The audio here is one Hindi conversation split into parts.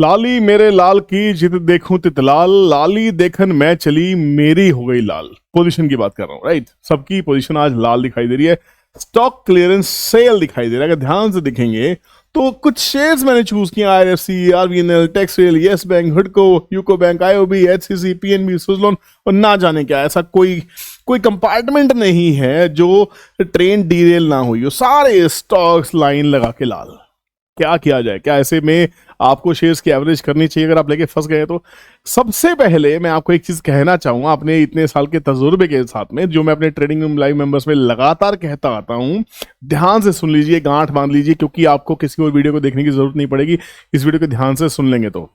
लाली मेरे लाल की जित देखूं तितलाल, लाली देखन मैं चली मेरी हो गई लाल। पोजीशन की बात कर रहा हूं, राइट। सबकी पोजीशन आज लाल दिखाई दे रही है। स्टॉक क्लियरेंस सेल दिखाई दे रहा है। अगर ध्यान से देखेंगे तो कुछ शेयर्स मैंने चूज किए, IRFC, RVNL, Texrail, yes bank, हिडको, UCO bank, IOB, HCC, PNB, Suzlon और ना जाने क्या। ऐसा कोई कंपार्टमेंट नहीं है जो ट्रेन डीरेल ना हुई हो। सारे स्टॉक्स लाइन लगा के लाल। क्या किया जाए? क्या ऐसे में आपको शेयर्स की एवरेज करनी चाहिए अगर आप लेके फंस गए तो? सबसे पहले मैं आपको एक चीज कहना चाहूंगा अपने इतने साल के तजुर्बे के साथ में, जो मैं अपने ट्रेडिंग रूम लाइव मेंबर्स में लगातार कहता आता हूं। ध्यान से सुन लीजिए, गांठ बांध लीजिए, क्योंकि आपको किसी और वीडियो को देखने की जरूरत नहीं पड़ेगी। इस वीडियो को ध्यान से सुन लेंगे तो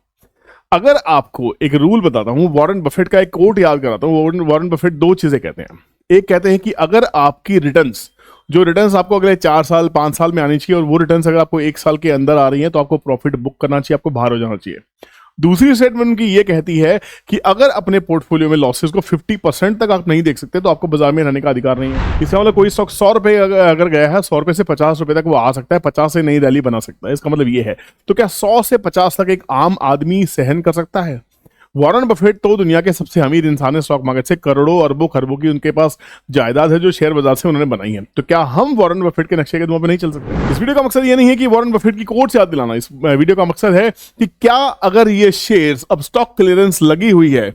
अगर आपको एक रूल बताता हूं, वॉरेन बफेट का एक कोट याद कराता हूं। वॉरेन बफेट दो चीजें कहते हैं। एक कहते हैं कि अगर आपकी रिटर्न्स, जो रिटर्न्स आपको अगले 4 साल 5 साल में आनी चाहिए, और वो रिटर्न्स अगर आपको 1 साल के अंदर आ रही है तो आपको प्रॉफिट बुक करना चाहिए, आपको बाहर हो जाना चाहिए। दूसरी स्टेटमेंट उनकी ये कहती है कि अगर अपने पोर्टफोलियो में लॉसेस को 50% तक आप नहीं देख सकते तो आपको बाजार में रहने का अधिकार नहीं है। इसका मतलब कोई स्टॉक 100 रुपए अगर गया है, 100 रुपए से 50 रुपए तक वो आ सकता है, 50 से नई रैली बना सकता है। इसका मतलब ये है। तो क्या 100 से 50 तक एक आम आदमी सहन कर सकता है? वॉरेन बफेट तो दुनिया के सबसे अमीर इंसान है। स्टॉक मार्केट से करोड़ों अरबों खरबों की उनके पास जायदाद है, जो शेयर बाजार से उन्होंने बनाई है। तो क्या हम वॉरेन बफेट के नक्शे कदमों पे नहीं चल सकते? इस वीडियो का मकसद ये नहीं है कि वॉरेन बफेट की कोट याद दिलाना। इस वीडियो का मकसद है कि क्या अगर ये शेयर्स अब स्टॉक क्लियरेंस लगी हुई है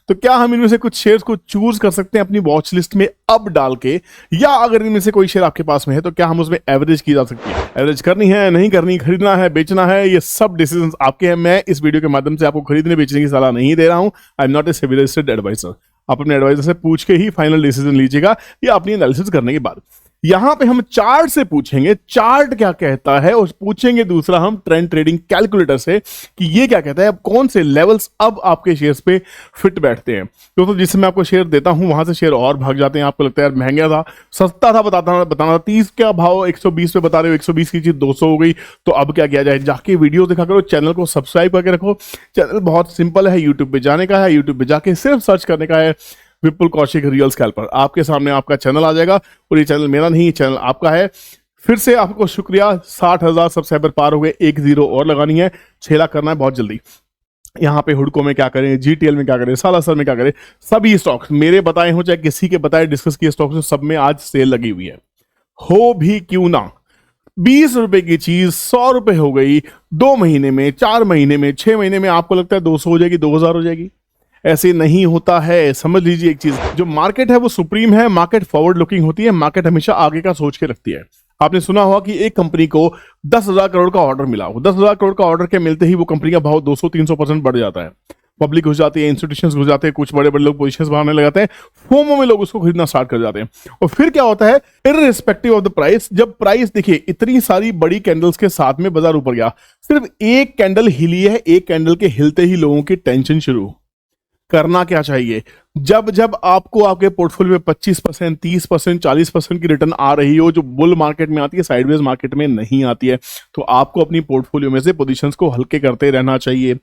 तो क्या हम इनमें से कुछ शेयर्स को चूज कर सकते हैं अपनी वॉच लिस्ट में अब डाल के, या अगर इनमें से कोई शेयर आपके पास में है तो क्या हम उसमें एवरेज की जा सकती है? एवरेज करनी है, नहीं करनी, खरीदना है, बेचना है, ये सब डिसीजंस आपके हैं। मैं इस वीडियो के माध्यम से आपको खरीदने बेचने की सलाह नहीं दे रहा हूं। I am not a SEBI registered advisor. आप अपने एडवाइजर से पूछ के ही फाइनल डिसीजन लीजिएगा, या अपनी एनालिसिस करने के बाद। यहां पे हम चार्ट से पूछेंगे, चार्ट क्या कहता है, और पूछेंगे दूसरा हम ट्रेंड ट्रेडिंग कैलकुलेटर से कि ये क्या कहता है, अब कौन से लेवल्स अब आपके शेयर्स पे फिट बैठते हैं। तो जिससे मैं आपको शेयर देता हूं वहां से शेयर और भाग जाते हैं। आपको लगता है यार महंगा था, सस्ता था, बताना 30 का भाव 120 पे बता रहे हो, 120 की चीज 200 हो गई, तो अब क्या किया जाए? जाके वीडियो देखा करो, चैनल को सब्सक्राइब करके रखो। चैनल बहुत सिंपल है, यूट्यूब पे जाने का है, यूट्यूब पे जाके सिर्फ सर्च करने का है विपुल कौशिक रियल स्कैल्पर। आपके सामने आपका चैनल आ जाएगा, और ये चैनल मेरा नहीं, चैनल आपका है। फिर से आपको शुक्रिया, 60,000 सब्सक्राइबर पार हो गए। 1 0 और लगानी है, 6 लाख करना है बहुत जल्दी। यहाँ पे हुडको में क्या करें, GTL में क्या करें, सालासर में क्या करें, सभी स्टॉक्स मेरे बताए हो चाहे किसी के बताए डिस्कस किए स्टॉक्स, सब में आज सेल लगी हुई है। हो भी क्यों ना 20 रुपए की चीज 100 रुपए हो गई 2 महीने में, 4 महीने में, 6 महीने में। आपको लगता है 200 हो जाएगी, 2000 हो जाएगी? ऐसे नहीं होता है। समझ लीजिए एक चीज, जो मार्केट है वो सुप्रीम है, मार्केट फॉरवर्ड लुकिंग होती है, मार्केट हमेशा आगे का सोच के रखती है। आपने सुना होगा कि एक कंपनी को 10,000 करोड़ का ऑर्डर मिला हो, 10,000 करोड़ का ऑर्डर के मिलते ही वो कंपनी का भाव 200-300% बढ़ जाता है। पब्लिक घुस जाती है, इंस्टीट्यूशंस घुस जाते हैं, कुछ बड़े बड़े लोग पोजीशंस बनाने लगाते हैं, फोमो में लोग उसको खरीदना स्टार्ट कर जाते हैं। और फिर क्या होता है, इररिस्पेक्टिव ऑफ द प्राइस, जब प्राइस देखिए इतनी सारी बड़ी कैंडल्स के साथ में बाजार ऊपर गया, सिर्फ एक कैंडल हिली है, एक कैंडल के हिलते ही लोगों की टेंशन शुरू। करना क्या चाहिए? जब आपको आपके पोर्टफोलियो में 25%, 30%, 40% की रिटर्न आ रही हो, जो बुल मार्केट में आती है, साइडवेज मार्केट में नहीं आती है, तो आपको अपनी पोर्टफोलियो में से पोजीशंस को हल्के करते रहना चाहिए,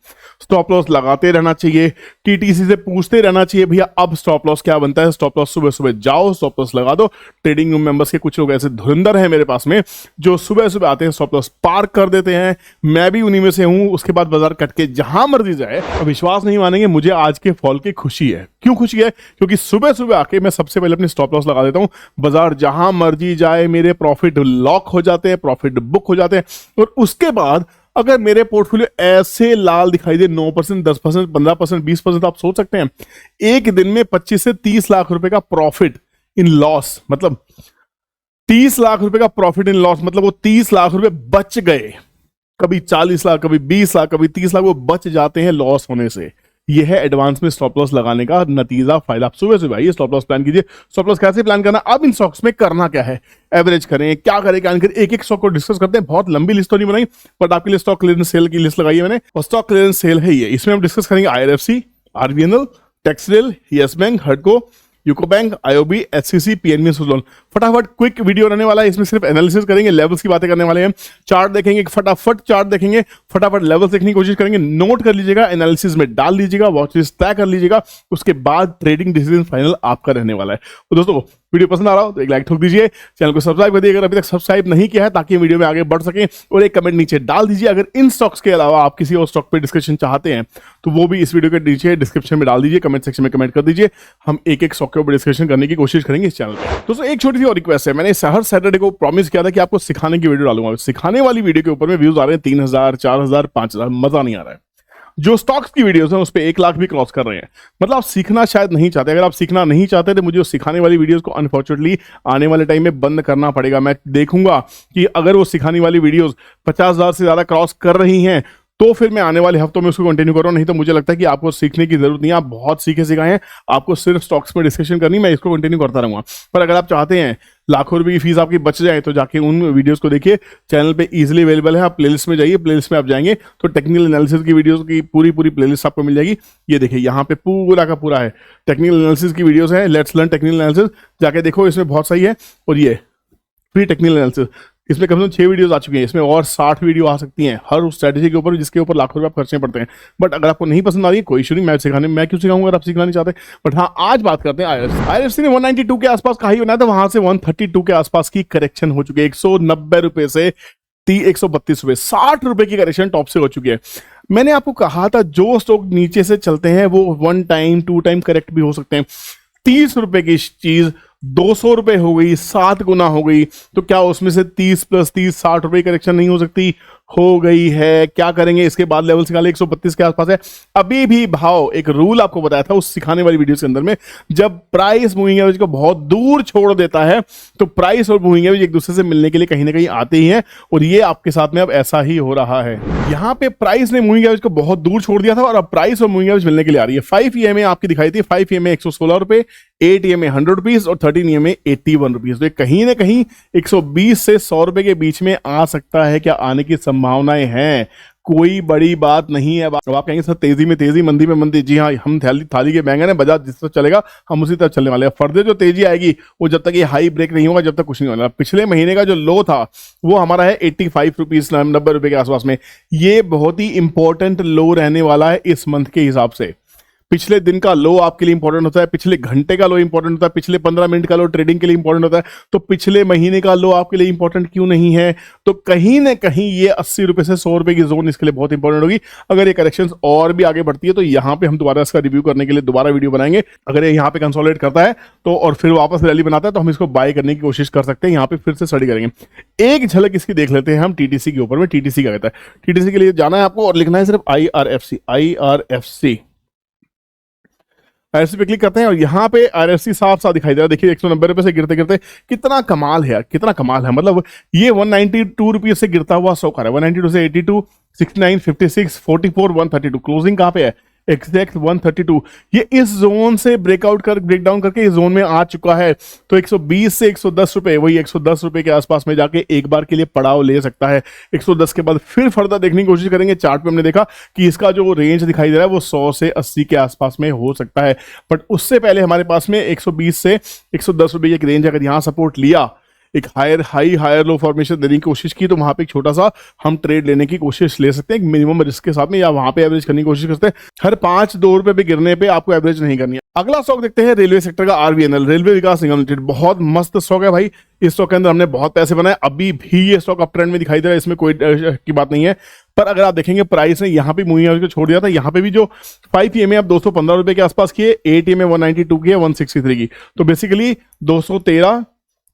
स्टॉप लॉस लगाते रहना चाहिए, टीटीसी से पूछते रहना चाहिए भैया अब स्टॉप लॉस क्या बनता है। स्टॉप लॉस सुबह सुबह जाओ, स्टॉप लॉस लगा दो। ट्रेडिंग रूम मेंबर्स के कुछ लोग ऐसे धुरंधर हैं मेरे पास में, जो सुबह सुबह आते हैं, स्टॉप लॉस पार कर देते हैं। मैं भी उन्हीं में से हूं। उसके बाद बाजार कट के जहां मर्जी जाए, विश्वास नहीं मानेंगे, मुझे आज के फॉल की खुशी है। क्यों खुशी है? क्योंकि सुबह सुबह आके मैं सबसे पहले अपनी स्टॉप लॉस लगा देता हूं। बाजार जहां मर्जी जाए, मेरे प्रॉफिट लॉक हो जाते हैं, प्रॉफिट बुक हो जाते हैं। और उसके बाद अगर मेरे पोर्टफोलियो ऐसे लाल दिखाई दे, 9%, 10%, 15%, 20%, आप सोच सकते हैं एक दिन में 25 से 30 लाख रुपए का प्रॉफिट इन लॉस, मतलब 30 लाख रुपए का प्रॉफिट इन लॉस, मतलब वो 30 लाख रुपए बच गए। कभी 40 लाख, कभी 20 लाख, कभी 30 लाख, वो बच जाते हैं लॉस होने से। यह है एडवांस में स्टॉप लॉस लगाने का नतीजा, फायदा। आप सुबह सुबह आइए, स्टॉप लॉस प्लान कीजिए। स्टॉप लॉस कैसे प्लान करना, अब इन स्टॉक्स में करना क्या है, एवरेज करें, क्या करें, क्या नहीं करें, एक एक स्टॉक को डिस्कस करते हैं। बहुत लंबी लिस्ट तो नहीं बनाई, बट आपके लिए स्टॉक क्लियरेंस सेल की लिस्ट लगाई है मैंने, और स्टॉक क्लियरेंस सेल है ये। इसमें हम डिस्कस करेंगे IRFC, RVNL, Texrail, yes bank, हिडको, UCO bank, IOB, HCC, PNB, Suzlon. फटाफट क्विक वीडियो रहने वाला है, इसमें सिर्फ एनालिसिस करेंगे, लेवल्स की बातें करने वाले हैं, चार्ट देखेंगे, फटाफट चार्ट देखेंगे, फटाफट लेवल्स देखने की कोशिश करेंगे, नोट कर लीजिएगा, एनालिसिस में डाल लीजिएगा, वॉच लिस्ट तय कर लीजिएगा, उसके बाद ट्रेडिंग डिसीजन फाइनल आपका रहने वाला है। तो दोस्तों वीडियो पसंद आ रहा हो तो एक लाइक ठोक दीजिए, चैनल को सब्सक्राइब कर दीजिए अगर अभी तक सब्सक्राइब नहीं किया है, ताकि वीडियो में आगे बढ़ सके, और एक कमेंट नीचे डाल दीजिए अगर इन स्टॉक्स के अलावा आप किसी और स्टॉक पे डिस्कशन चाहते हैं तो वो भी इस वीडियो के नीचे डिस्क्रिप्शन में डाल दीजिए, कमेंट सेक्शन में कमेंट कर दीजिए, हम एक एक स्टॉक के ऊपर डिस्कशन करने की कोशिश करेंगे इस चैनल पे। दोस्तों एक छोटी सी और रिक्वेस्ट है, मैंने हर सैटरडे को प्रॉमिस किया था कि आपको सिखाने की वीडियो डालूंगा, सिखाने वाली वीडियो के ऊपर में व्यूज आ रहे हैं 3000, 4000, 5000, मजा नहीं आ रहा है। जो स्टॉक्स की वीडियोस हैं उस पे 1 लाख भी क्रॉस कर रहे हैं, मतलब आप सीखना शायद नहीं चाहते। अगर आप सीखना नहीं चाहते तो मुझे सिखाने वाली वीडियोस को अनफॉर्चुनेटली आने वाले टाइम में बंद करना पड़ेगा। मैं देखूंगा कि अगर वो सिखाने वाली वीडियोस 50,000 से ज्यादा क्रॉस कर रही हैं तो फिर मैं आने वाले हफ्तों में उसको कंटिन्यू कर रहा हूं, नहीं तो मुझे लगता है कि आपको सीखने की जरूरत नहीं है, आप बहुत सीखे सिखाए हैं, आपको सिर्फ स्टॉक्स में डिस्कशन करनी, मैं इसको कंटिन्यू करता रहूंगा। पर अगर आप चाहते हैं लाखों रुपए की फीस आपकी बच जाए तो जाके उन वीडियोस को देखिए, चैनल पे इजीली अवेलेबल है, आप प्लेलिस्ट में जाइए, प्लेलिस्ट में आप जाएंगे तो टेक्निकल एनालिसिस की वीडियोस की पूरी प्लेलिस्ट आपको मिल जाएगी। ये देखिए यहाँ पे पूरा का पूरा है, टेक्निकल एनालिसिस की वीडियोस है, लेट्स लर्न टेक्निकल एनालिसिस, जाके देखो इसमें बहुत सही है। और ये फ्री टेक्निकल एनालिसिस, इसमें कम से कम 6 वीडियोस आ चुकी हैं, इसमें और 60 वीडियो आ सकती हैं हर उस स्ट्रेटेजी के ऊपर जिसके ऊपर लाखों रुपए आप खर्चने पड़ते हैं। बट अगर आपको नहीं पसंद आ रही है कोई इशू नहीं, मैं सिखाने मैं क्यों सिखाऊंगा अगर आप सीखना नहीं चाहते। बट हाँ आज बात करते हैं IRFC ने 192 के आसपास का हाई बनाया था, वहां से 132 के आसपास की करेक्शन हो चुकी है, 190 रुपए से 132 रुपए, 60 रुपए की करेक्शन टॉप से हो चुकी है। मैंने आपको कहा था जो स्टॉक नीचे से चलते हैं वो 1 टाइम 2 टाइम करेक्ट भी हो सकते हैं। 30 रुपए की चीज 200 रुपए हो गई, 7 गुना हो गई, तो क्या उसमें से 30 + 30 60 रुपए की करेक्शन नहीं हो सकती? हो गई है। क्या करेंगे इसके बाद? लेवल निकाले 132 के आसपास है अभी भी भाव। एक रूल आपको बताया था उस सिखाने वाली वीडियो के अंदर में, जब प्राइस मूविंग एवरेज को बहुत दूर छोड़ देता है तो प्राइस और मूविंग एवरेज एक दूसरे से मिलने के लिए कहीं ना कहीं आते ही हैं, और ये आपके साथ में अब ऐसा ही हो रहा है। यहां पे प्राइस ने मूविंग एवरेज को बहुत दूर छोड़ दिया था और अब प्राइस और मूविंग एवरेज मिलने के लिए आ रही है। 5 EMA आपकी दिखाई थी, 5 EMA 116 रुपए, 8 EMA 100 रुपीज और 13 EMA 81 रुपीज। तो कहीं ना कहीं 120 से 100 रुपए के बीच में आ सकता है, क्या आने की संभावनाएं हैं, कोई बड़ी बात नहीं है। अब आप कहेंगे सर तेजी में तेजी, मंदी में मंदी, जी हाँ, हम थाली के बैंगन है, बाजार जिस तरह चलेगा हम उसी तरह चलने वाले हैं। फर्दर जो तेजी आएगी वो जब तक ये हाई ब्रेक नहीं होगा जब तक कुछ नहीं होगा। पिछले महीने का जो लो था वो हमारा है 85 रुपीज, 90 रुपए के आसपास में, ये बहुत ही इंपॉर्टेंट लो रहने वाला है इस मंथ के हिसाब से। पिछले दिन का लो आपके लिए इंपॉर्टेंट होता है, पिछले घंटे का लो इंपॉर्टेंट होता है, पिछले 15 मिनट का लो ट्रेडिंग के लिए इंपॉर्टेंट होता है, तो पिछले महीने का लो आपके लिए इंपॉर्टेंट क्यों नहीं है? तो कहीं ना कहीं ये 80 रुपए से 100 रुपए की जोन इसके लिए बहुत इंपॉर्टेंट होगी। अगर ये करेक्शंस और भी आगे बढ़ती है तो यहाँ पे हम दोबारा इसका रिव्यू करने के लिए दोबारा वीडियो बनाएंगे। अगर ये यहाँ पे कंसोलिडेट करता है तो और फिर वापस रैली बनाता है तो हम इसको बाय करने की कोशिश कर सकते हैं, यहाँ पे फिर से स्टडी करेंगे। एक झलक इसकी देख लेते हैं हम TTC के ऊपर में। TTC क्या कहता है? TTC के लिए जाना है आपको और लिखना है सिर्फ IRFC पे क्लिक करते हैं और यहाँ पे IRFC साफ साफ दिखाई दे रहा है। देखिए 190 रुपए से गिरते गिरते कितना कमाल है, कितना कमाल है। मतलब ये 192 रुपीज से गिरता हुआ स्टॉक आ रहा है, 192 से 82, 69, 56, 44, 132, क्लोजिंग कहाँ पे है? एग्जैक्ट 132। ये इस जोन से ब्रेकडाउन करके इस जोन में आ चुका है। तो 120 से 110 रुपए, वही 110 रुपए के आसपास में जाके एक बार के लिए पड़ाव ले सकता है। 110 के बाद फिर फर्दर देखने की कोशिश करेंगे। चार्ट पे हमने देखा कि इसका जो रेंज दिखाई दे रहा है वो 100 से 80 के आसपास में हो सकता है, बट उससे पहले हमारे पास में 120 से 110 रुपए एक रेंज, अगर यहाँ सपोर्ट लिया, एक हायर लो फॉर्मेशन देने की कोशिश की, तो वहां पे एक छोटा सा हम ट्रेड लेने की कोशिश ले सकते हैं मिनिमम रिस्क के साथ में, या वहां पे एवरेज करने की कोशिश करते हैं। हर 5-2 रुपए पे गिरने पे आपको एवरेज नहीं करनी है। अगला स्टॉक देखते हैं रेलवे सेक्टर का, RVNL, रेलवे विकास निगम लिमिटेड। बहुत मस्त स्टॉक है भाई, इस स्टॉक के अंदर हमने बहुत पैसे बनाए, अभी भी ये स्टॉक अप ट्रेंड में दिखाई दे रहा है, इसमें कोई की बात नहीं है। पर अगर आप देखेंगे प्राइस ने यहाँ पे मूविंग एवरेज को छोड़ दिया था, यहाँ पे भी जो 5 EMA आप 215 रुपए के आसपास की है, 8 EMA 192 की है, 163 की, तो बेसिकली 213,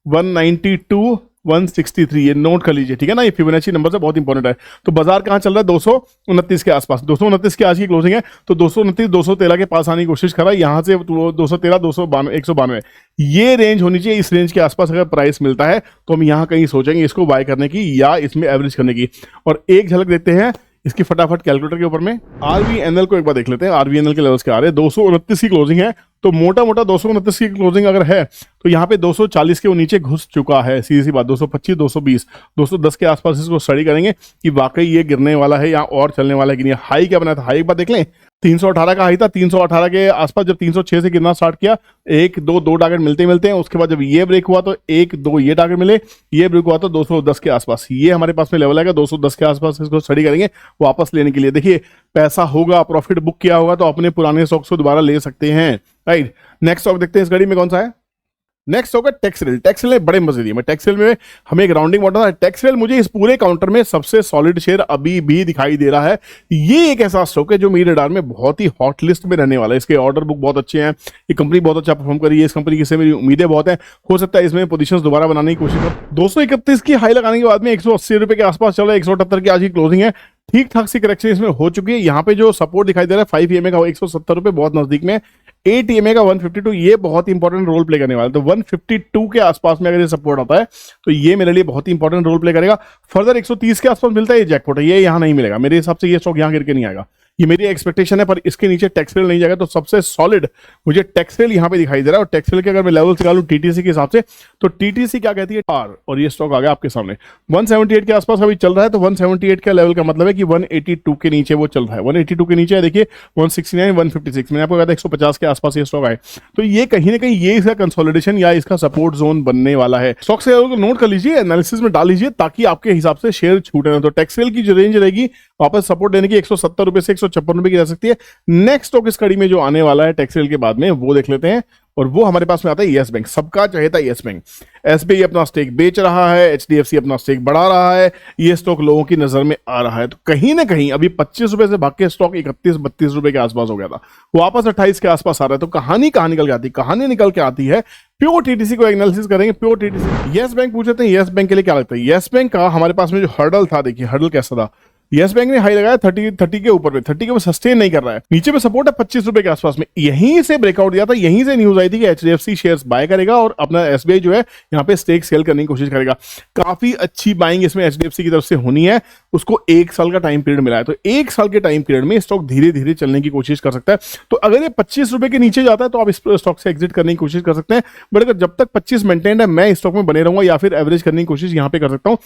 192, 163, ये नोट कर लीजिए, ठीक है ना। ये फिबोनाची नंबर से बहुत इंपॉर्टेंट है। तो बाजार कहां चल रहा है? 229 के आसपास, 229 की आज की क्लोजिंग है, तो 229, 213 के पास आने की कोशिश कर रहा है। यहां से 213, 292, 192 ये रेंज होनी चाहिए। इस रेंज के आसपास अगर प्राइस मिलता है तो हम यहां कहीं सोचेंगे इसको बाय करने की या इसमें एवरेज करने की। और एक झलक देखते हैं इसकी फटाफट कैलकुलेटर के ऊपर में। RVNL को एक बार देख लेते हैं, RVNL के लेवल्स क्या आ रहे हैं। 229 की क्लोजिंग है, तो मोटा मोटा 229 की क्लोजिंग अगर है तो यहाँ पे 240 के वो नीचे घुस चुका है। सीधी सी बात, 225, 220, 210 के आसपास इसको स्टडी करेंगे कि वाकई ये गिरने वाला है या और चलने वाला है कि नहीं। हाई क्या बना था? हाई एक बार देख लें, 318 का हाई था, 318 के आसपास जब 306 से गिरना स्टार्ट किया, एक दो टारगेट मिलते मिलते हैं। उसके बाद जब ये ब्रेक हुआ तो एक दो ये टारगेट मिले, ये ब्रेक हुआ तो 210 के आसपास, ये हमारे पास में लेवल आएगा 210 के आसपास। इसको स्टडी करेंगे वापस लेने के लिए। देखिए पैसा होगा, प्रॉफिट बुक किया होगा तो अपने पुराने स्टॉक्स को दोबारा ले सकते हैं, राइट। नेक्स्ट स्टॉक देखते हैं इस घड़ी में कौन सा है। नेक्स्ट होगा टेक्सरेल। टेक्सरेल ने बड़े मजे दिए। मैं टेक्सरेल में हमें एक राउंडिंग बॉटम था। टेक्सरेल मुझे इस पूरे काउंटर में सबसे सॉलिड शेयर अभी भी दिखाई दे रहा है। ये एक ऐसा स्टॉक है जो मेरे रडार में बहुत ही हॉट लिस्ट में रहने वाला है। इसके ऑर्डर बुक बहुत अच्छे हैं, ये कंपनी बहुत अच्छा परफॉर्म कर रही है, इस कंपनी की से मेरी उम्मीदें बहुत हैं। हो सकता है इसमें पोजीशंस दोबारा बनाने की कोशिश कर। 231 की हाई लगाने के बाद में 180 रुपए के आसपास चल रहा है, 178 की आज की क्लोजिंग है। ठीक ठाक सी करेक्शन इसमें हो चुकी है। यहाँ पे जो सपोर्ट दिखाई दे रहा है 5 EMA का 170 रुपए बहुत नजदीक में, 8 EMA का 152, ये बहुत इंपॉर्टेंट रोल प्ले करने वाला है। तो 152 के आसपास में अगर ये सपोर्ट आता है तो ये मेरे लिए बहुत ही इंपॉर्टेंट रोल प्ले करेगा। फर्दर 130 के आसपास मिलता है, ये जैकपॉट है, ये यहाँ नहीं मिलेगा मेरे हिसाब से। ये स्टॉक यहाँ गिर के नहीं आएगा, ये मेरी एक्सपेक्टेशन है। पर इसके नीचे टेक्सटाइल नहीं जाएगा। तो सबसे सॉलिड मुझे टेक्सटाइल यहाँ पे दिखाई दे रहा है। और टेक्सटाइल के अगर मैं लेवल निकालूं टीटीसी के हिसाब से तो टीटीसी क्या कहती है आर, और ये स्टॉक आ गया आपके सामने 178 के आसपास अभी चल रहा है। तो 178 का लेवल का मतलब है कि 182 के नीचे वो चल रहा है। 182 के नीचे है, देखिए 169 156, मैंने आपको कहा था 150 के आसपास ये स्टॉक आए। तो ये कहीं ना कहीं ये इसका कंसोलिडेशन या इसका सपोर्ट जोन बनने वाला है। स्टॉक से नोट कर लीजिए, एनालिसिस में डाल लीजिए ताकि आपके हिसाब से शेयर छूटे ना। तो टेक्सटाइल की जो रेंज रहेगी वापस सपोर्ट देने की 170 रुपए से 156 रुपए की रह सकती है। नेक्स्ट स्टॉक इस कड़ी में जो आने वाला है टेक्सटाइल के बाद में वो देख लेते हैं, और वो हमारे पास में आता है येस बैंक। सबका चाहता है येस बैंक। एसबीआई अपना स्टेक बेच रहा है, एचडीएफसी अपना स्टेक बढ़ा रहा है, ये स्टॉक लोगों की नजर में आ रहा है। तो कहीं ना कहीं अभी 25 रुपए से भाग के स्टॉक 31-32 रुपए के आसपास हो गया था, वापस 28 के आसपास आ रहा है। तो कहानी कहां निकल के आती है? कहानी निकल के आती है प्योर टीटीसी को एनालिसिस करेंगे। प्योर टीटीसी येस बैंक पूछते हैं, येस बैंक के लिए क्या लगता है? येस बैंक का हमारे पास में जो हर्डल था, देखिए हर्डल कैसा था। येस बैंक ने हाई लगाया 30 के ऊपर में, 30 के ऊपर सस्टेन नहीं कर रहा है। नीचे में सपोर्ट है 25 रुपए के आसपास में, यहीं से ब्रेकआउट दिया था। यहीं से न्यूज आई थी कि एचडीएफसी शेयर्स बाय करेगा और अपना एसबीआई जो है यहाँ पे स्टेक सेल करने की कोशिश करेगा। काफी अच्छी बाइंग इसमें एचडीएफसी की तरफ से होनी है। उसको 1 साल का टाइम पीरियड मिला है, तो 1 साल के टाइम पीरियड में स्टॉक धीरे धीरे चलने की कोशिश कर सकता है। तो अगर ये 25 रुपए के नीचे जाता है तो आप इस स्टॉक से एग्जिट करने की कोशिश कर सकते हैं। बट अगर जब तक 25 मेंटेन है, मैं इस स्टॉक में बने रहूंगा या फिर एवरेज करने की कोशिश यहाँ पे कर सकता हूँ।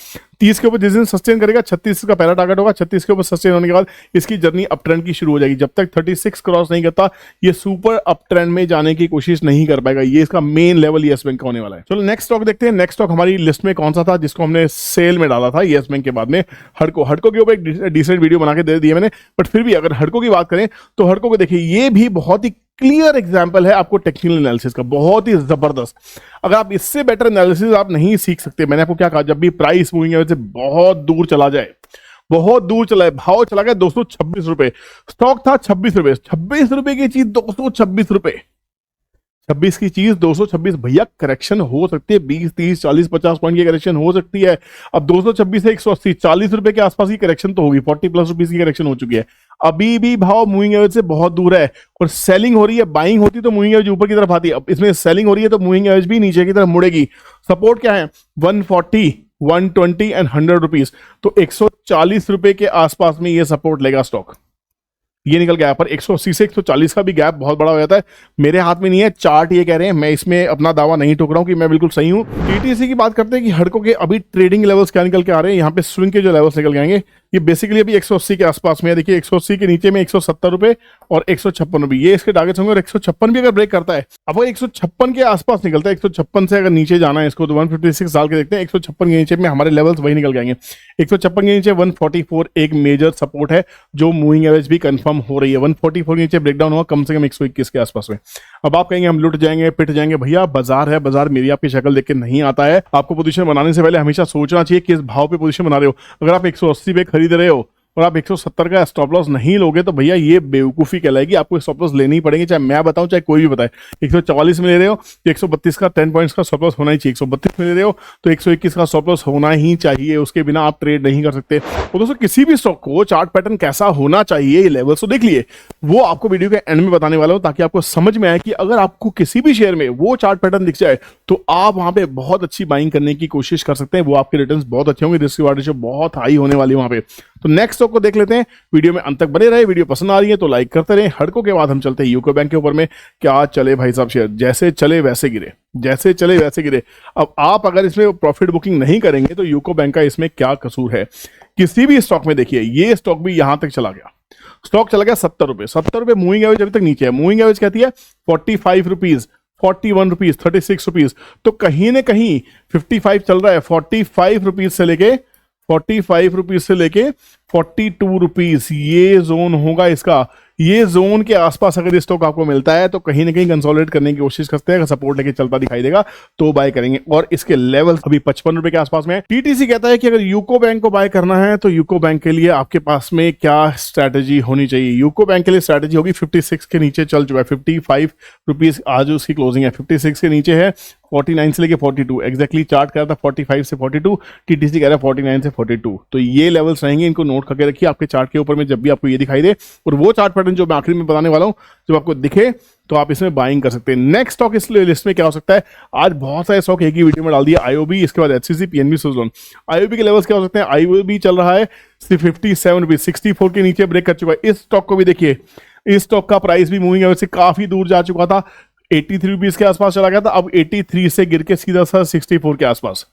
30 के ऊपर जिस दिन सस्टेन करेगा, 36 का पहला टारगेट होगा। 36 के ऊपर सस्टेन होने के बाद इसकी जर्नी अप ट्रेंड की शुरू हो जाएगी। जब तक 36 क्रॉस नहीं करता, ये सुपर अप ट्रेंड में जाने की कोशिश नहीं कर पाएगा। ये इसका मेन लेवल येस बैंक का होने वाला है। चलो नेक्स्ट स्टॉक देखते हैं। नेक्स्ट स्टॉक हमारी लिस्ट में कौन सा था जिसको हमने सेल में डाला था येस बैंक के बाद में? हडको के ऊपर एक डिसेंट वीडियो बना के दे दिए मैंने। बट फिर भी अगर हडको की बात करें तो हडको को देखिए, ये भी बहुत ही क्लियर एग्जांपल है आपको टेक्निकल एनालिसिस का, बहुत ही जबरदस्त। अगर आप इससे बेटर एनालिसिस आप नहीं सीख सकते। मैंने आपको क्या कहा, जब भी प्राइस मूविंग एवरेज से बहुत दूर चला जाए, बहुत दूर चला है, भाव चला गया 226 रुपए, स्टॉक था 26 रुपए, 26 रुपए की चीज 226 रुपए, 26 की चीज 226। भैया करेक्शन हो सकती है, 20 30 40 50 पॉइंट की करेक्शन हो सकती है। अब 226 से 180, 40 रुपए के आसपास की करेक्शन तो होगी, 40+ रुपीज की करेक्शन हो चुकी है। अभी भी भाव मूविंग एवरेज से बहुत दूर है और सेलिंग हो रही है। बाइंग होती तो मूविंग एवरेज ऊपर की तरफ आती है, अब इसमें सेलिंग हो रही है तो मूविंग एवरेज भी नीचे की तरफ मुड़ेगी। सपोर्ट क्या है? 140 120 एंड 100 रुपीज। तो 140 रुपए के आसपास में ये सपोर्ट लेगा स्टॉक। ये निकल गया, पर 180 से 140 का भी गैप बहुत बड़ा हो जाता है। मेरे हाथ में नहीं है, चार्ट ये कह रहे हैं, मैं इसमें अपना दावा नहीं ठोक रहा हूं कि मैं बिल्कुल सही हूं। टीटीसी की बात करते हैं कि हडको के अभी ट्रेडिंग लेवल्स क्या निकल के आ रहे हैं। यहाँ पे स्विंग के जो लेवल्स निकल जाएंगे, ये बेसिकली अभी 180 के आसपास में है। देखिए 180 के नीचे में 170 रुपए और 156 रुपए, ये इसके टारगेट्स होंगे। और 156 भी अगर ब्रेक करता है, अब 156 के आसपास निकलता है, 156 से अगर नीचे जाना है इसको तो 156 डाल के देखते हैं। 156 के नीचे में हमारे लेवल्स वही निकल जाएंगे। 156 के नीचे 144 एक मेजर सपोर्ट है जो मूविंग एवरेज भी कंफर्म हो रही है। 144 के नीचे ब्रेकडाउन हुआ कम से कम 121 के आसपास में। अब आप कहेंगे हम लुट जाएंगे, पिट जाएंगे। भैया बाजार है, बाजार मेरी आपकी शक्ल देख के नहीं आता है। आपको पोजीशन बनाने से पहले हमेशा सोचना चाहिए किस भाव पे पोजीशन बना रहे हो। अगर आप 180 पे खरीद रहे हो और आप 170 का स्टॉप लॉस नहीं लोगे तो भैया ये बेवकूफी कहलाएगी। आपको स्टॉप लॉस लेनी पड़ेगी, चाहे मैं बताऊं चाहे कोई भी बताए। 144 में ले रहे हो तो 132 का 10 पॉइंट्स का स्टॉप लॉस होना ही चाहिए। 132 में ले रहे हो तो 121 का स्टॉप लॉस होना ही चाहिए, उसके बिना आप ट्रेड नहीं कर सकते। तो दोस्तों किसी भी स्टॉक को चार्ट पैटर्न कैसा होना चाहिए, ये लेवल्स तो देख लिए, वो आपको वीडियो के एंड में बताने वाला हूं ताकि आपको समझ में आए कि अगर आपको किसी भी शेयर में वो चार्ट पैटर्न दिख जाए तो आप वहां पे बहुत अच्छी बाइंग करने की कोशिश कर सकते हैं। वो आपके रिटर्न्स बहुत अच्छे होंगे, रिस्क रिवार्ड रेशियो बहुत हाई होने वाली है वहां पे। तो नेक्स्ट स्टॉक को देख लेते हैं, वीडियो में अंत तक बने रहे। वीडियो पसंद आ रही है तो लाइक करते रहे। हडको के बाद हम चलते हैं यूको बैंक के ऊपर में। क्या चले भाई साहब शेयर, जैसे चले वैसे गिरे, जैसे चले वैसे गिरे। अब आप अगर इसमें प्रॉफिट बुकिंग नहीं करेंगे तो यूको बैंक का इसमें क्या कसूर है? किसी भी स्टॉक में देखिए, ये स्टॉक भी यहां तक चला गया, स्टॉक चला गया 70 रुपए, 70 रुपए मूविंग एवरेज अभी तक नीचे है। मूविंग एवरेज कहती है 45 रुपीज, 41 रुपीज, 36 रुपीज, तो कहीं ना कहीं 55 चल रहा है। 45 रुपीज से लेके 42 रुपीज ये जोन होगा इसका। ये जोन के आसपास अगर स्टॉक आपको मिलता है तो कहीं ना कहीं कंसोलिडेट करने की कोशिश करते हैं। अगर सपोर्ट लेके चलता दिखाई देगा तो बाय करेंगे, और इसके लेवल अभी 55 रुपए के आसपास में है। टीटीसी कहता है कि अगर यूको बैंक को बाय करना है तो यूको बैंक के लिए आपके पास में क्या स्ट्रैटेजी होनी चाहिए। यूको बैंक के लिए स्ट्रैटेजी होगी 56 के नीचे चल चुका है, 55 रुपीज आज उसकी क्लोजिंग है, 56 के नीचे है, 49 से लेके 42 एग्जैक्टली चार्ट कर रहा था 45 से 42, टीटीसी कह रहा है 49 से 42। तो ये लेवल्स रहेंगे, इनको नोट करके रखिए आपके चार्ट के ऊपर में जब भी आपको ये दिखाई दे। और वो चार्ट पैटर्न जो मैं आखिरी में बताने वाला हूं जब आपको दिखे तो आप इसमें बाइंग कर सकते हैं। नेक्स्ट स्टॉक इस लिस्ट में क्या हो सकता है, आज बहुत सारे स्टॉक एक ही वीडियो में डाल दिया। आईओबी, इसके बाद एचसीसी, पीएनबी, सुज़लोन। आईओबी के लेवल्स क्या हो सकते हैं, आईओबी चल रहा है 57 रुपीज, 64 के नीचे ब्रेक कर चुका है। इस स्टॉक को भी देखिए, इस स्टॉक का प्राइस भी मूविंग एवरेज से काफी दूर जा चुका था, 83 रुपीज के आसपास चला गया था, अब 83 से गिर के सीधा सा 64 के आसपास।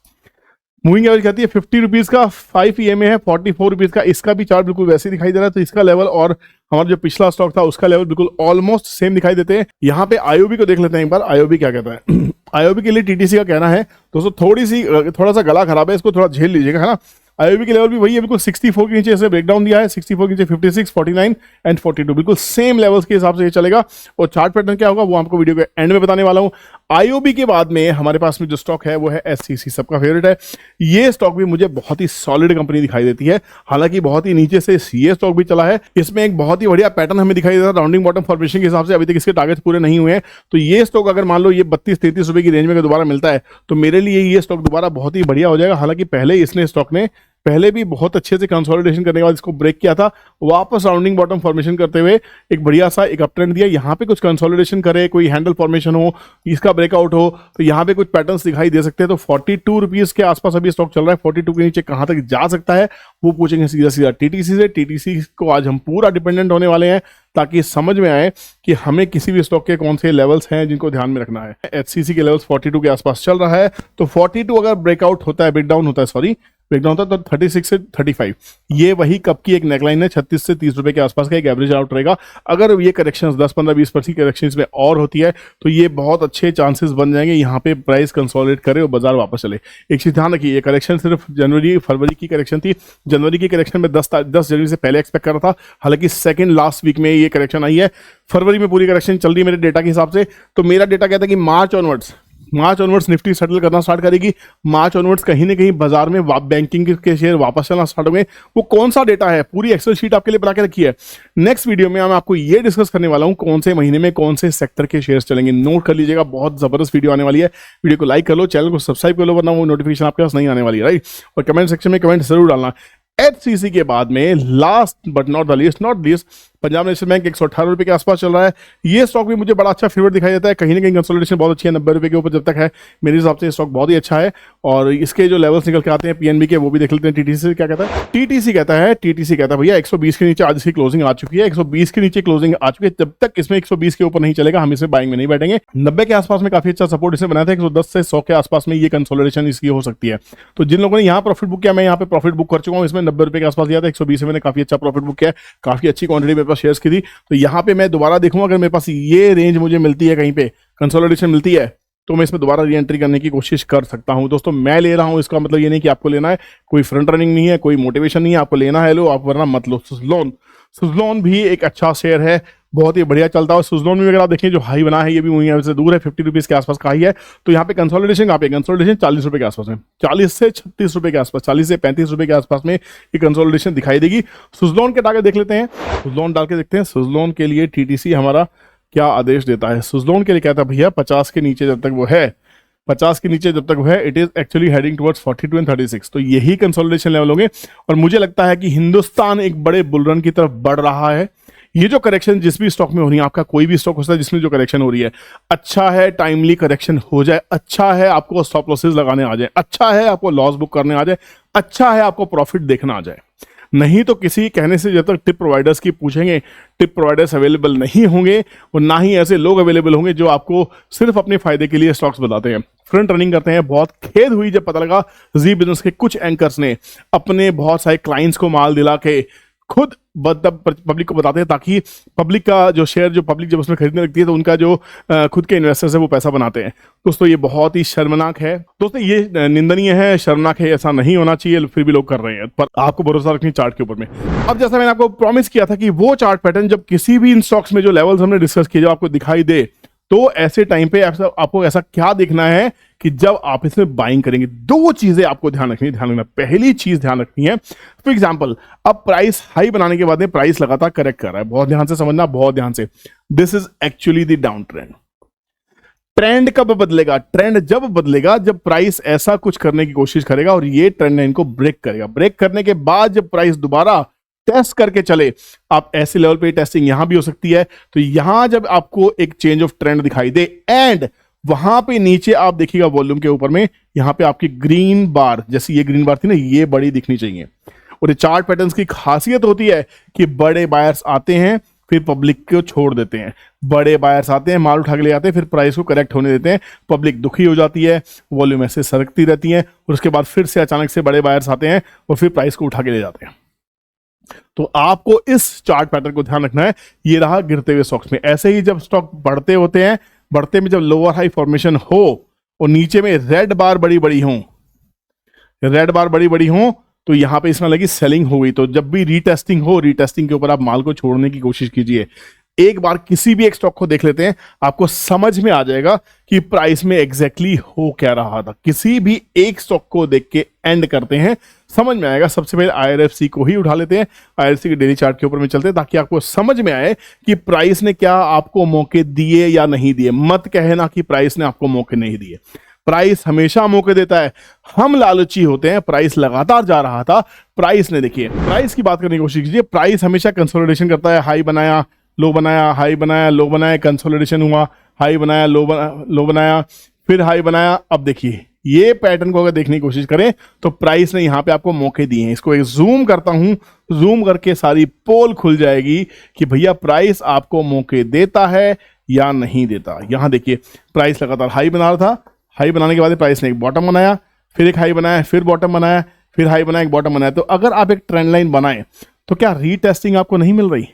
मूविंग एवरेज कहती है 50 रुपीज का, 5 ईएमए है 44 रुपीज का। इसका भी चार्ट बिल्कुल वैसे दिखाई दे रहा है, तो इसका लेवल और हमारा जो पिछला स्टॉक था उसका लेवल बिल्कुल ऑलमोस्ट सेम दिखाई देते हैं। यहाँ पे आईओबी को देख लेते हैं एक बार, आईओबी क्या कहता है। आईओबी के लिए टीटीसी का कहना है दोस्तों थोड़ा सा गला खराब है, इसको थोड़ा झेल लीजिएगा, है ना। आईओबी के लेवल भी वही है, बिल्कुल 64 के नीचे इसे ब्रेकडाउन दिया है, 64 के नीचे 56, 49 एंड 42, बिल्कुल सेम लेवल्स के हिसाब से ये चलेगा। और चार्ट पैटर्न क्या होगा वो आपको वीडियो के एंड में बताने वाला हूं। आईओबी के बाद में हमारे पास में जो स्टॉक है वो है एससीसी, सबका फेवरेट है। ये स्टॉक भी मुझे बहुत ही सॉलिड कंपनी दिखाई देती है, हालांकि बहुत ही नीचे से ये स्टॉक भी चला है। इसमें एक बहुत ही बढ़िया पैटर्न हमें दिखाई देता है राउंडिंग बॉटम फॉर्मेशन के हिसाब से, अभी तक इसके टारगेट्स पूरे नहीं हुए हैं। तो ये स्टॉक अगर मान लो ये 32-33 रुपए की रेंज में दोबारा मिलता है तो मेरे लिए ये स्टॉक दोबारा बहुत ही बढ़िया हो जाएगा। हालांकि पहले इसने स्टॉक ने पहले भी बहुत अच्छे से कंसोलिडेशन करने के बाद इसको ब्रेक किया था, वापस राउंडिंग बॉटम फॉर्मेशन करते हुए एक बढ़िया सा एक अपट्रेंड दिया। यहाँ पे कुछ कंसोलिडेशन करे, कोई हैंडल फॉर्मेशन हो, इसका ब्रेकआउट हो, तो यहाँ पे कुछ पैटर्न्स दिखाई दे सकते हैं। तो 42 रुपीज के आसपास अभी स्टॉक चल रहा है, 42 के नीचे कहाँ तक जा सकता है वो पूछेंगे सीधा सीधा टीटीसी से। टीटीसी को आज हम पूरा डिपेंडेंट होने वाले हैं ताकि समझ में आए कि हमें किसी भी स्टॉक के कौन से लेवल्स हैं जिनको ध्यान में रखना है। एचसीसी के लेवल्स 42 के आसपास चल रहा है, तो 42 अगर ब्रेकआउट होता है, ब्रेकडाउन होता है, सॉरी ब्रेकडाउन होता है तो 36 से 35 ये वही कप की एक नेकलाइन है, 36 से 30 रुपए के आसपास का एक एवरेज आउट रहेगा। अगर ये करेक्शंस 10-15-20% करेक्शन में और होती है तो ये बहुत अच्छे चांसेस बन जाएंगे यहाँ पे प्राइस कंसोलिडेट करे और बाजार वापस चले। एक चीज ध्यान रखिए, ये करेक्शन सिर्फ जनवरी फरवरी की करेक्शन थी। जनवरी की करेक्शन में 10 जनवरी से पहले एक्सपेक्ट कर रहा था, हालांकि सेकंड लास्ट वीक में ये करेक्शन आई है। फरवरी में पूरी करेक्शन चल रही है मेरे डेटा के हिसाब से। तो मेरा डेटा कहता है कि मार्च ऑनवर्ड्स निफ्टी सेटल करना स्टार्ट करेगी। मार्च ऑनवर्ड्स कहीं ना कहीं बाजार में बैंकिंग के शेयर वापस चलना स्टार्ट होंगे। वो कौन सा डेटा है, पूरी एक्सेल शीट आपके लिए बना के रखी है। नेक्स्ट वीडियो में मैं आपको ये डिस्कस करने वाला हूं कौन से महीने में कौन से सेक्टर के शेयर्स चलेंगे। नोट कर लीजिएगा, बहुत जबरदस्त वीडियो आने वाली है। वीडियो को लाइक कर लो, चैनल को सब्सक्राइब कर लो, वरना वो नोटिफिकेशन आपके पास नहीं आने वाली है, राइट। और कमेंट सेक्शन में कमेंट जरूर डालना। एचसीसी के बाद में last but not least Punjab national bank 118 रुपए के आसपास चल रहा है। ये स्टॉक भी मुझे बड़ा अच्छा फेवरेट दिखाई देता है, कहीं ना कहीं कंसोलिडेशन बहुत अच्छी है, 90 रुपए के ऊपर जब तक है मेरे हिसाब से स्टॉक बहुत ही अच्छा है। और इसके जो लेवल्स निकल के आते हैं पीएनबी के वो भी देख लेते हैं। टीटीसी क्या कहता है, टीटीसी कहता है भैया 120 के नीचे आज इसकी क्लोजिंग आ चुकी है, 120 के नीचे क्लोजिंग आ चुकी है। जब तक इसमें 120 के ऊपर नहीं चलेगा हम इसमें बाइंग में नहीं बैठेंगे। 90 के आसपास में काफी अच्छा सपोर्ट इसने बनाया था, 110 से 100 के आसपास में ये कंसोलिडेशन इसकी हो सकती है। तो जिन लोगों ने यहाँ प्रॉफिट बुक किया, मैं यहाँ पे प्रॉफिट बुक कर चुका हूँ, इसमें 90 रुपए के आसपास दिया था, 120 में मैंने काफी अच्छा प्रॉफिट बुक किया, काफी अच्छी क्वांटिटी मेरे पास शेयर्स की थी। तो यहाँ पे मैं दोबारा देखूंगा, अगर मेरे पास ये रेंज मुझे मिलती है, कहीं पे कंसोलिडेशन मिलती है, तो मैं इसमें दोबारा री एंट्री करने की कोशिश कर सकता हूं। दोस्तों मैं ले रहा हूं, इसका मतलब ये नहीं कि आपको लेना है, कोई फ्रंट रनिंग नहीं है, कोई मोटिवेशन नहीं है, आपको लेना है लो, आप वरना मत लो। सुज़लोन भी एक अच्छा शेयर है, बहुत ही बढ़िया चलता है। सुज़लोन में अगर आप देखें जो हाई बना है ये भी वहीं से दूर है, 50 रुपीज के आसपास का हाई है। तो यहाँ पे कंसोलिडेशन कहाँ पे, कंसोलिडेशन 40 रुपए के आसपास में, 40 से 36 रुपए के आसपास, 40 से 35 रुपए के आसपास में ये कंसोलिडेशन दिखाई देगी। सुज़लोन के टारगेट देख लेते हैं, सुज़लोन डाल के देखते हैं सुज़लोन के लिए टीटीसी हमारा क्या आदेश देता है। सुज़लोन के लिए कहता है भैया 50 के नीचे जब तक वो है, 50 के नीचे जब तक वो है, it is actually heading towards 42 and 36। तो यही कंसोलिडेशन लेवल होंगे और मुझे लगता है कि हिंदुस्तान एक बड़े बुलरन की तरफ बढ़ रहा है। ये जो करेक्शन जिस भी स्टॉक में हो रही है, आपका कोई भी स्टॉक हो सकता है जिसमें जो करेक्शन हो रही है, अच्छा है टाइमली करेक्शन हो जाए, अच्छा है आपको स्टॉप लॉसेस लगाने आ जाए, अच्छा है आपको लॉस बुक करने आ जाए, अच्छा है आपको प्रॉफिट देखना आ जाए। नहीं तो किसी कहने से जब तक टिप प्रोवाइडर्स की पूछेंगे, टिप प्रोवाइडर्स अवेलेबल नहीं होंगे और ना ही ऐसे लोग अवेलेबल होंगे जो आपको सिर्फ अपने फायदे के लिए स्टॉक्स बताते हैं, फ्रंट रनिंग करते हैं। बहुत खेद हुई जब पता लगा जी बिजनेस के कुछ एंकर्स ने अपने बहुत सारे क्लाइंट्स को माल दिला के खुद पब्लिक को बताते हैं, ताकि पब्लिक का जो शेयर, जो पब्लिक जब उसमें खरीदने लगती है तो उनका जो खुद के इन्वेस्टर्स है वो पैसा बनाते हैं। दोस्तों ये बहुत ही शर्मनाक है, दोस्तों ये निंदनीय है, शर्मनाक है, ऐसा नहीं होना चाहिए, फिर भी लोग कर रहे हैं। पर आपको भरोसा रखनी चार्ट के ऊपर में। अब जैसा मैंने आपको प्रॉमिस किया था कि वो चार्ट पैटर्न जब किसी भी इन स्टॉक्स में जो लेवल्स हमने डिस्कस किए, जब आपको दिखाई दे, तो ऐसे टाइम पे आपको ऐसा क्या देखना है कि जब आप इसमें बाइंग करेंगे, दो चीजें आपको ध्यान रखना। पहली चीज ध्यान रखनी है, फॉर एग्जांपल अब प्राइस हाई बनाने के बाद में प्राइस लगातार करेक्ट कर रहा है, बहुत ध्यान से समझना, बहुत ध्यान से। This is actually the down trend. Trend कब बदलेगा? ट्रेंड जब बदलेगा जब प्राइस ऐसा कुछ करने की कोशिश करेगा और ये ट्रेंड लाइन को ब्रेक करेगा। ब्रेक करने के बाद जब प्राइस दोबारा टेस्ट करके चले, आप ऐसे लेवल पे टेस्टिंग यहां भी हो सकती है, तो यहां जब आपको एक चेंज ऑफ ट्रेंड दिखाई दे एंड वहां पे नीचे आप देखिएगा वॉल्यूम के ऊपर में, यहां पे आपकी ग्रीन बार, जैसे ये ग्रीन बार थी ना, ये बड़ी दिखनी चाहिए। और ये चार्ट पैटर्न्स की खासियत होती है कि बड़े बायर्स आते हैं फिर पब्लिक को छोड़ देते हैं, बड़े बायर्स आते हैं, माल उठा के ले जाते हैं, फिर प्राइस को करेक्ट होने देते हैं, पब्लिक दुखी हो जाती है, वॉल्यूम ऐसे सरकती रहती है, और उसके बाद फिर से अचानक से बड़े बायर्स आते हैं और फिर प्राइस को उठा के ले जाते हैं। तो आपको इस चार्ट पैटर्न को ध्यान रखना है। ये रहा गिरते हुए स्टॉक्स में। ऐसे ही जब स्टॉक बढ़ते होते हैं, बढ़ते में जब लोअर हाई फॉर्मेशन हो और नीचे में रेड बार बड़ी बड़ी हो, तो यहां पे इसमें लगी सेलिंग हो गई। तो जब भी रीटेस्टिंग हो, रीटेस्टिंग के ऊपर आप माल को छोड़ने की कोशिश कीजिए। एक बार किसी भी एक स्टॉक को देख लेते हैं, आपको समझ में आ जाएगा कि प्राइस में एग्जैक्टली हो क्या रहा था। किसी भी एक स्टॉक को देख के एंड करते हैं, समझ में आएगा। सबसे पहले IRFC को ही उठा लेते हैं, IRFC के डेली चार्ट के ऊपर में चलते हैं, ताकि आपको समझ में आए कि प्राइस ने क्या आपको मौके दिए या नहीं दिए। मत कहना कि प्राइस ने आपको मौके नहीं दिए, प्राइस हमेशा मौके देता है। हम लालची होते हैं। प्राइस लगातार जा रहा था, प्राइस ने, देखिए प्राइस की बात करने की कोशिश कीजिए, प्राइस हमेशा कंसोलिडेशन करता है। हाई बनाया, लो बनाया, हाई बनाया, लो बनाया, कंसोलिडेशन हुआ, हाई बनाया, लो बनाया, फिर हाई बनाया। अब देखिए ये पैटर्न को अगर देखने की कोशिश करें तो प्राइस ने यहां पे आपको मौके दिए हैं। इसको एक जूम करता हूं, जूम करके सारी पोल खुल जाएगी कि भैया प्राइस आपको मौके देता है या नहीं देता। यहां देखिए प्राइस लगातार हाई बना रहा था, हाई बनाने के बाद प्राइस ने एक बॉटम बनाया, फिर एक हाई बनाया, फिर बॉटम बनाया, फिर हाई बनाया, एक बॉटम बनाया। तो अगर आप एक ट्रेंड लाइन बनाएं तो क्या रीटेस्टिंग आपको नहीं मिल रही?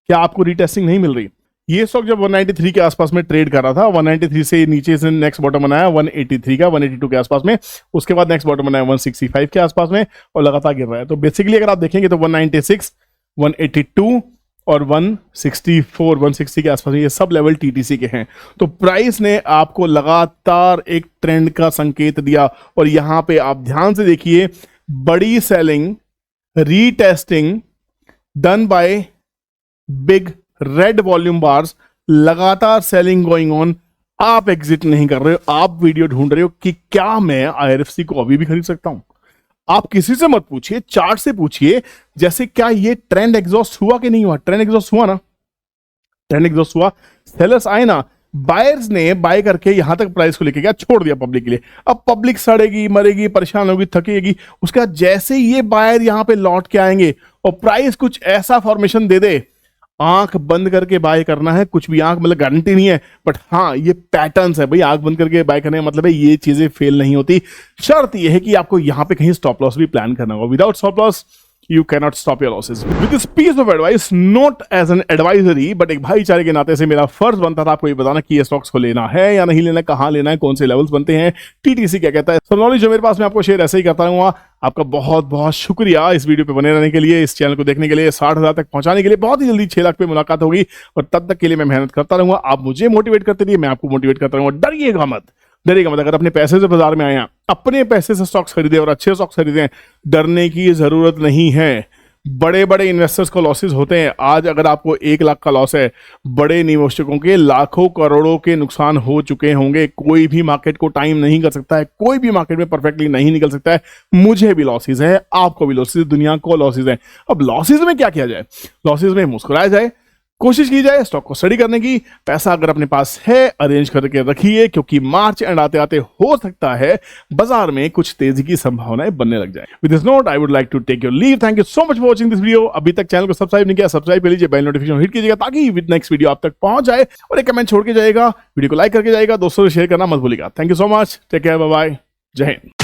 क्या आपको रीटेस्टिंग नहीं मिल रही? ये स्टॉक जब 193 के आसपास में ट्रेड कर रहा था, 193 से नीचे से नेक्स्ट बॉटम बनाया 183 का, 182 के आसपास में, उसके बाद नेक्स्ट बॉटम बनाया 165 के आसपास में और लगातार गिर रहा है। तो बेसिकली अगर आप देखेंगे तो 196, 182 और 164, 160 के आसपास में ये सब लेवल TTC के हैं। तो प्राइस ने आपको लगातार एक ट्रेंड का संकेत दिया और यहां पे आप ध्यान से देखिए, बड़ी selling, retesting done by big red volume bars, लगातार सेलिंग गोइंग ऑन। आप एग्जिट नहीं कर रहे हो, आप वीडियो ढूंढ रहे हो कि क्या मैं IRFC को अभी भी खरीद सकता हूं। आप किसी से मत पूछिए, चार्ट से पूछिए, जैसे क्या ये ट्रेंड एग्जॉस्ट हुआ कि नहीं हुआ। ट्रेंड एग्जॉस्ट हुआ ना, ट्रेंड एग्जॉस्ट हुआ, सेलर्स आए ना, बायर्स ने बाय करके यहां तक प्राइस को लेके गया, छोड़ दिया पब्लिक के लिए। अब पब्लिक सड़ेगी, मरेगी, परेशान होगी, थकेगी। उसके बाद जैसे ये बायर यहां पे लौट के आएंगे और प्राइस कुछ ऐसा फॉर्मेशन दे दे, आंख बंद करके बाय करना है। कुछ भी आंख मतलब गारंटी नहीं है, बट हाँ ये पैटर्न्स है भाई, आंख बंद करके बाय करने का मतलब है ये चीजें फेल नहीं होती। शर्त ये है कि आपको यहां पे कहीं स्टॉप लॉस भी प्लान करना होगा। Without stop loss you cannot stop your losses. With this piece of advice, not as an advisory, but एक भाईचारे के नाते से मेरा फर्ज बनता था आपको ये बताना कि ये स्टॉक्स को लेना है या नहीं लेना, कहां लेना है, कौन से लेवल्स बनते हैं, TTC क्या कहता है। सब नॉलेज जो मेरे पास मैं आपको शेयर ऐसे ही करता रहूंगा। आपका बहुत बहुत शुक्रिया इस वीडियो पे बने रहने के लिए, इस चैनल को देखने के लिए, 60,000 तक पहुंचाने के लिए। बहुत ही जल्दी 6 लाख पे मुलाकात होगी और तब तक के लिए मैं मेहनत करता रहूंगा। आप मुझे मोटिवेट करते रहिए, मैं आपको मोटिवेट करता रहूंगा। डरिएगा मत, डरेगा मत। अगर अपने पैसे से बाजार में आए हैं, अपने पैसे से स्टॉक्स खरीदे और अच्छे स्टॉक्स खरीदे, डरने की जरूरत नहीं है। बड़े बड़े इन्वेस्टर्स को लॉसेस होते हैं। आज अगर आपको 1 लाख का लॉस है, बड़े निवेशकों के लाखों करोड़ों के नुकसान हो चुके होंगे। कोई भी मार्केट को टाइम नहीं कर सकता है, कोई भी मार्केट में परफेक्टली नहीं निकल सकता है। मुझे भी लॉसेस है, आपको भी लॉसेस, दुनिया को लॉसेस है। अब लॉसेस में क्या किया जाए? लॉसेस में मुस्कुराया जाए, कोशिश की जाए स्टॉक को स्टडी करने की। पैसा अगर अपने पास है अरेंज करके रखिए, क्योंकि मार्च एंड आते आते हो सकता है बाजार में कुछ तेजी की संभावनाएं बनने लग जाए। With this note I would like to take your leave. Thank you so much for watching this video. अभी तक चैनल को सब्सक्राइब नहीं किया, सब्सक्राइब कर लीजिए, बेल नोटिफिकेशन हिट कीजिएगा ताकि विद नेक्स्ट वीडियो आप तक पहुंच जाए। और एक कमेंट छोड़ के जाएगा, वीडियो को लाइक करके जाएगा, दोस्तों से शेयर करना मत भूलिएगा। Thank you so much, take care, bye bye, जय हिंद।